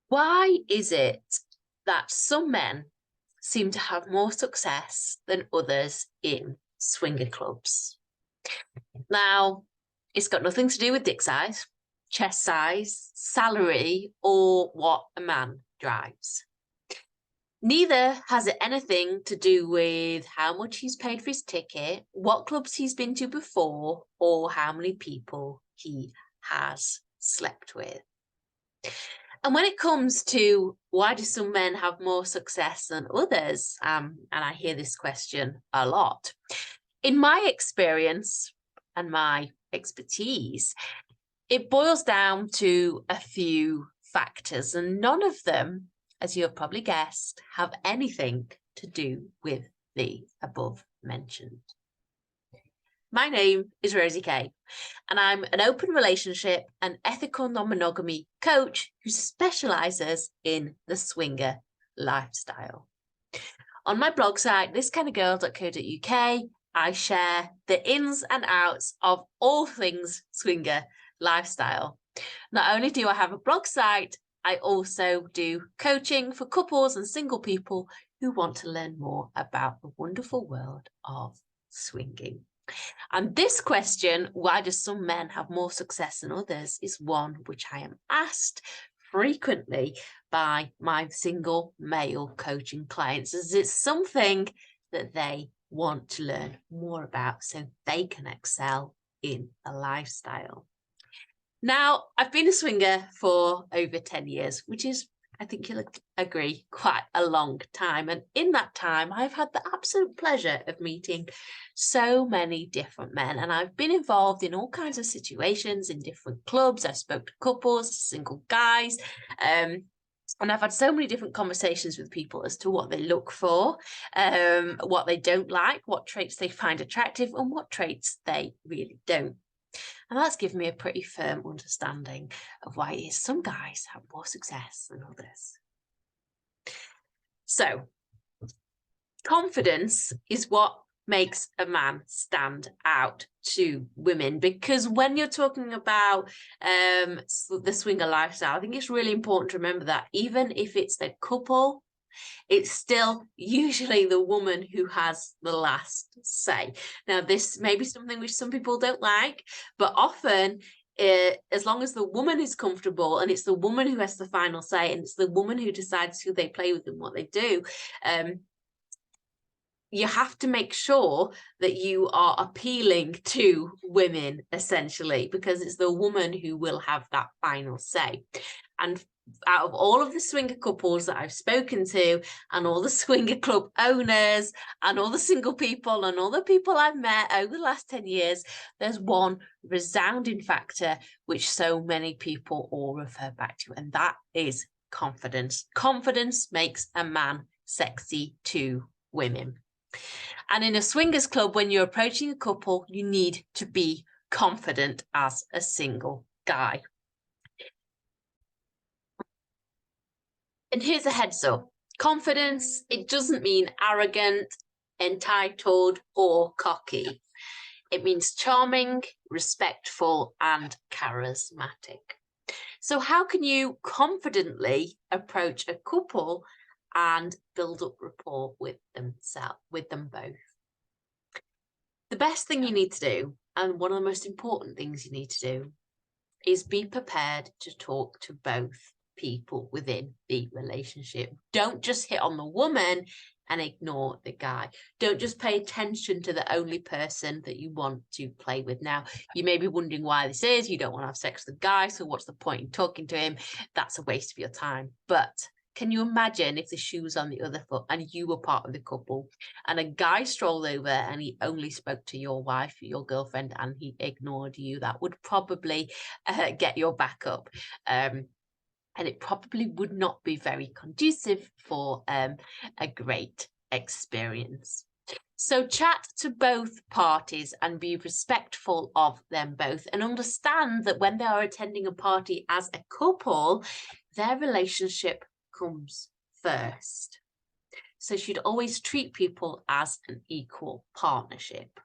Why is it that some men seem to have more success than others in swinger clubs? Now, it's got nothing to do with dick size, chest size, salary, or what a man drives. Neither has it anything to do with how much he's paid for his ticket, what clubs he's been to before, or how many people he has slept with. And when it comes to why do some men have more success than others, and I hear this question a lot, in my experience and my expertise, it boils down to a few factors, and none of them, as you have probably guessed, have anything to do with the above mentioned. My name is Rosie Kay, and I'm an open relationship and ethical non-monogamy coach who specialises in the swinger lifestyle. On my blog site, ThisKindaGirl.co.uk, I share the ins and outs of all things swinger lifestyle. Not only do I have a blog site, I also do coaching for couples and single people who want to learn more about the wonderful world of swinging. And this question, why do some men have more success than others, is one which I am asked frequently by my single male coaching clients, as it's something that they want to learn more about so they can excel in a lifestyle. Now, I've been a swinger for over 10 years, which is, I think you'll agree, quite a long time. And in that time, I've had the absolute pleasure of meeting so many different men. And I've been involved in all kinds of situations in different clubs. I've spoken to couples, single guys, and I've had so many different conversations with people as to what they look for, what they don't like, what traits they find attractive, and what traits they really don't. And that's given me a pretty firm understanding of why it is some guys have more success than others. So, confidence is what makes a man stand out to women, because when you're talking about the swinger lifestyle, I think it's really important to remember that even if it's the couple, it's still usually the woman who has the last say. Now, this may be something which some people don't like, but often, as long as the woman is comfortable and it's the woman who has the final say and it's the woman who decides who they play with and what they do, you have to make sure that you are appealing to women, essentially, because it's the woman who will have that final say. And out of all of the swinger couples that I've spoken to, and all the swinger club owners, and all the single people, and all the people I've met over the last 10 years, there's one resounding factor which so many people all refer back to, and that is confidence. Confidence makes a man sexy to women. And in a swingers club, when you're approaching a couple, you need to be confident as a single guy. And here's a heads up. Confidence, it doesn't mean arrogant, entitled, or cocky. It means charming, respectful, and charismatic. So how can you confidently approach a couple and build up rapport with them both? The best thing you need to do, and one of the most important things you need to do, is be prepared to talk to both people within the relationship. Don't just hit on the woman and ignore the guy. Don't just pay attention to the only person that you want to play with. Now, you may be wondering why this is. You don't want to have sex with the guy, so what's the point in talking to him? That's a waste of your time. But can you imagine if the shoe was on the other foot and you were part of the couple and a guy strolled over and he only spoke to your wife, your girlfriend, and he ignored you? That would probably get your back up. And it probably would not be very conducive for a great experience. So chat to both parties and be respectful of them both, and understand that when they are attending a party as a couple, their relationship comes first. So you should always treat people as an equal partnership.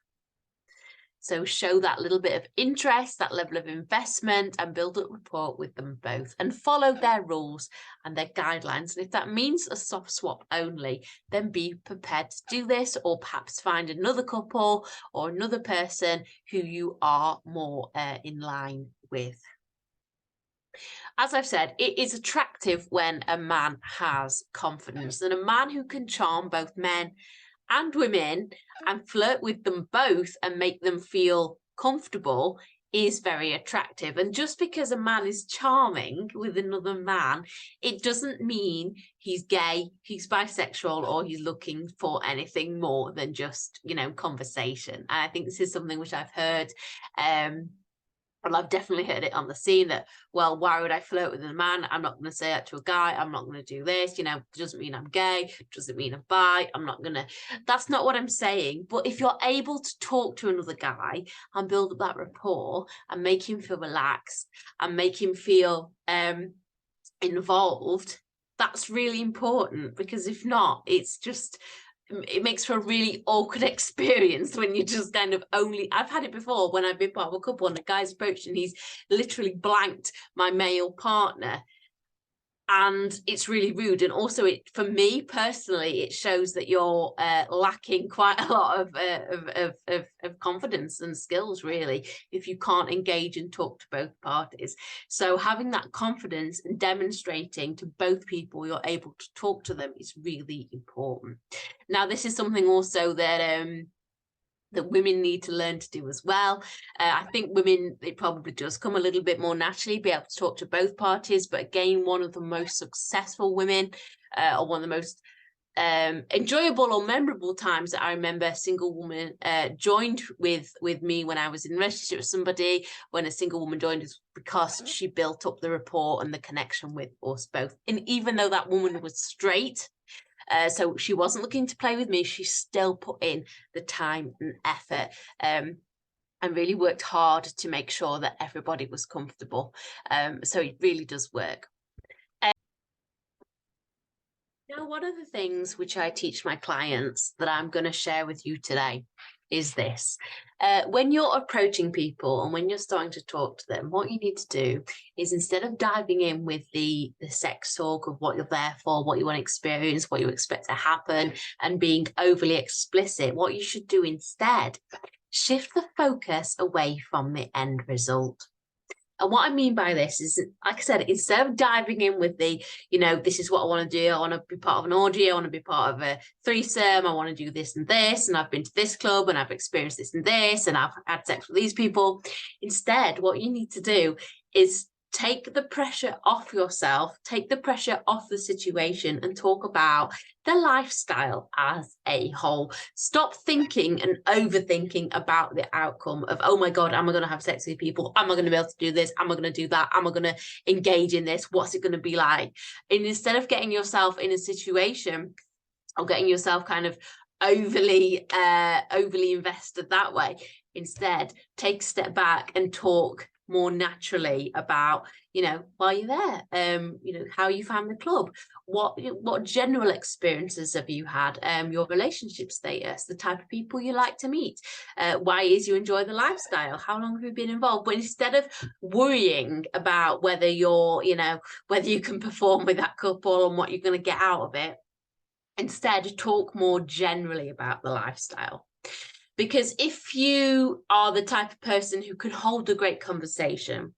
So show that little bit of interest, that level of investment, and build up rapport with them both, and follow their rules and their guidelines. And if that means a soft swap only, then be prepared to do this, or perhaps find another couple or another person who you are more in line with. As I've said, it is attractive when a man has confidence, and a man who can charm both men and women and flirt with them both and make them feel comfortable is very attractive. And just because a man is charming with another man, it doesn't mean he's gay, he's bisexual, or he's looking for anything more than just, you know, conversation. And I think this is something which I've heard, well, I've definitely heard it on the scene that, well, why would I flirt with a man? I'm not going to say that to a guy. I'm not going to do this. You know, doesn't mean I'm gay. Doesn't mean I'm bi. I'm not going to. That's not what I'm saying. But if you're able to talk to another guy and build up that rapport and make him feel relaxed and make him feel involved, that's really important. Because if not, it makes for a really awkward experience when you just kind of only, I've had it before when I've been part of a couple and the guy's approached and he's literally blanked my male partner, and it's really rude. And also, it, for me personally, it shows that you're lacking quite a lot of confidence and skills, really, if you can't engage and talk to both parties. So having that confidence and demonstrating to both people you're able to talk to them is really important. Now, this is something also that women need to learn to do as well. I think women, it probably does come a little bit more naturally, be able to talk to both parties. But again, one of the most successful women, or one of the most enjoyable or memorable times that I remember a single woman joined with me when I was in a relationship with somebody, when a single woman joined us, because she built up the rapport and the connection with us both. And even though that woman was straight, so she wasn't looking to play with me, she still put in the time and effort, and really worked hard to make sure that everybody was comfortable. So it really does work. Now, one of the things which I teach my clients that I'm going to share with you today is this. When you're approaching people and when you're starting to talk to them, what you need to do is, instead of diving in with the sex talk of what you're there for, what you want to experience, what you expect to happen, and being overly explicit, what you should do instead, shift the focus away from the end result. And what I mean by this is, like I said, instead of diving in with the, you know, this is what I want to do, I want to be part of an orgy, I want to be part of a threesome, I want to do this, and I've been to this club, and I've experienced this and this, and I've had sex with these people. Instead, what you need to do is take the pressure off yourself, take the pressure off the situation, and talk about the lifestyle as a whole. Stop thinking and overthinking about the outcome of, oh my God, am I going to have sex with people? Am I going to be able to do this? Am I going to do that? Am I going to engage in this? What's it going to be like? And instead of getting yourself in a situation or getting yourself kind of overly invested that way, instead take a step back and talk more naturally about, you know, while you're there, you know, how you found the club, what general experiences have you had, your relationship status, the type of people you like to meet, why is you enjoy the lifestyle, how long have you been involved. But instead of worrying about whether you're, you know, whether you can perform with that couple and what you're going to get out of it, instead talk more generally about the lifestyle. Because if you are the type of person who can hold a great conversation,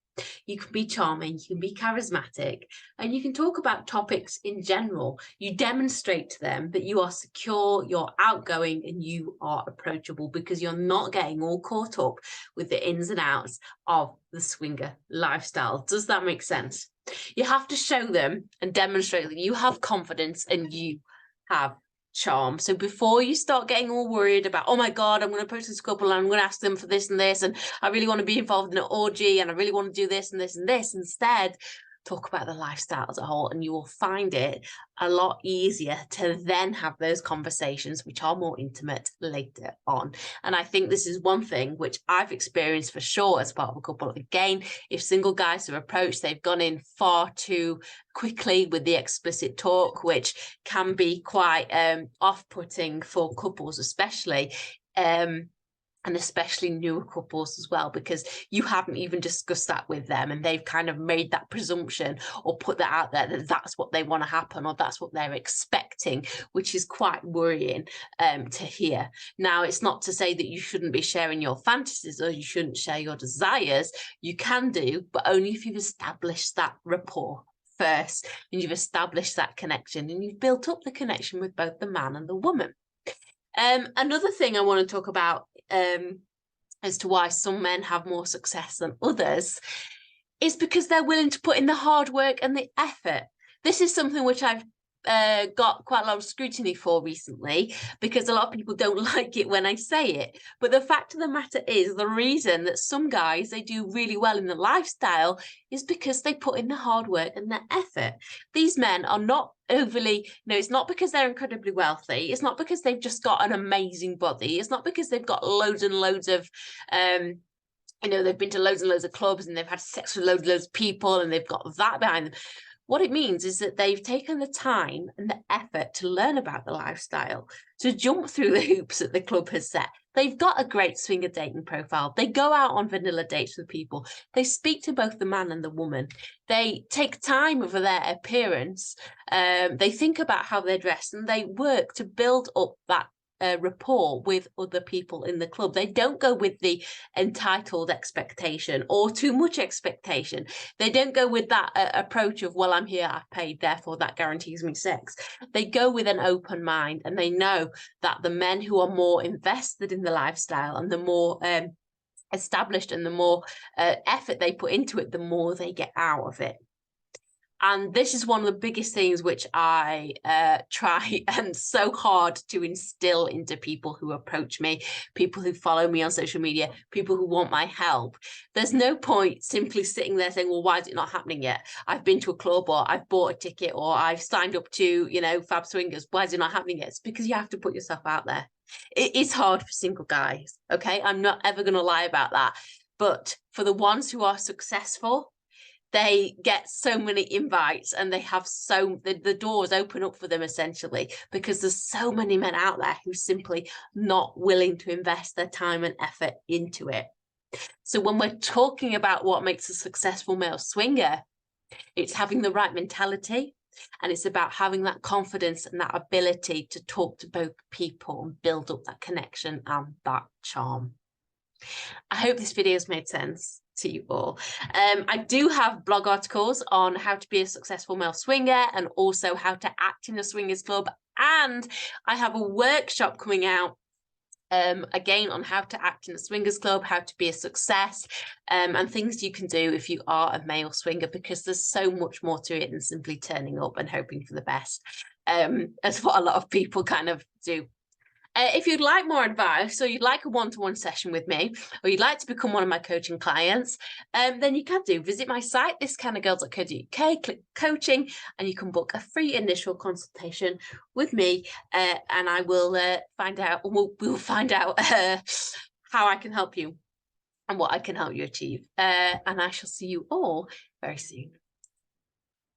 you can be charming, you can be charismatic, and you can talk about topics in general. You demonstrate to them that you are secure, you're outgoing, and you are approachable, because you're not getting all caught up with the ins and outs of the swinger lifestyle. Does that make sense? You have to show them and demonstrate that you have confidence and you have charm. So before you start getting all worried about, oh my God, I'm going to approach this couple and I'm going to ask them for this and this, and I really want to be involved in an orgy, and I really want to do this and this and this, instead talk about the lifestyle as a whole, and you will find it a lot easier to then have those conversations which are more intimate later on. And I think this is one thing which I've experienced for sure as part of a couple. Again, if single guys are approached, they've gone in far too quickly with the explicit talk, which can be quite off-putting for couples especially. and especially newer couples as well, because you haven't even discussed that with them and they've kind of made that presumption or put that out there that that's what they want to happen or that's what they're expecting, which is quite worrying to hear. Now, it's not to say that you shouldn't be sharing your fantasies or you shouldn't share your desires. You can do, but only if you've established that rapport first and you've established that connection and you've built up the connection with both the man and the woman. Another thing I want to talk about as to why some men have more success than others is because they're willing to put in the hard work and the effort. This is something which I've got quite a lot of scrutiny for recently, because a lot of people don't like it when I say it. But the fact of the matter is, the reason that some guys, they do really well in the lifestyle is because they put in the hard work and the effort. These men are not overly, it's not because they're incredibly wealthy. It's not because they've just got an amazing body. It's not because they've got loads and loads of they've been to loads and loads of clubs and they've had sex with loads and loads of people and they've got that behind them. What it means is that they've taken the time and the effort to learn about the lifestyle, to jump through the hoops that the club has set. They've got a great swinger dating profile. They go out on vanilla dates with people. They speak to both the man and the woman. They take time over their appearance. They think about how they're dressed and they work to build up that rapport with other people in the club. They don't go with the entitled expectation or too much expectation. They don't go with that approach of, well, I'm here, I've paid, therefore that guarantees me sex. They go with an open mind, and they know that the men who are more invested in the lifestyle and the more established and the more effort they put into it, the more they get out of it. And this is one of the biggest things which I try and so hard to instill into people who approach me, people who follow me on social media, people who want my help. There's no point simply sitting there saying, well, why is it not happening yet? I've been to a club, or I've bought a ticket, or I've signed up to, Fab Swingers. Why is it not happening yet? It's because you have to put yourself out there. It is hard for single guys, okay? I'm not ever going to lie about that. But for the ones who are successful, they get so many invites and they have the doors open up for them, essentially, because there's so many men out there who simply not willing to invest their time and effort into it. So when we're talking about what makes a successful male swinger, it's having the right mentality, and it's about having that confidence and that ability to talk to both people and build up that connection and that charm. I hope this video has made sense to you all. I do have blog articles on how to be a successful male swinger and also how to act in a swingers club. And I have a workshop coming out again on how to act in a swingers club, how to be a success, and things you can do if you are a male swinger, because there's so much more to it than simply turning up and hoping for the best, as what a lot of people kind of do. If you'd like more advice, or you'd like a one-to-one session with me, or you'd like to become one of my coaching clients, then you can visit my site, ThisKindaGirl.co.uk, click coaching, and you can book a free initial consultation with me, and I will find out, we'll find out how I can help you and what I can help you achieve. And I shall see you all very soon.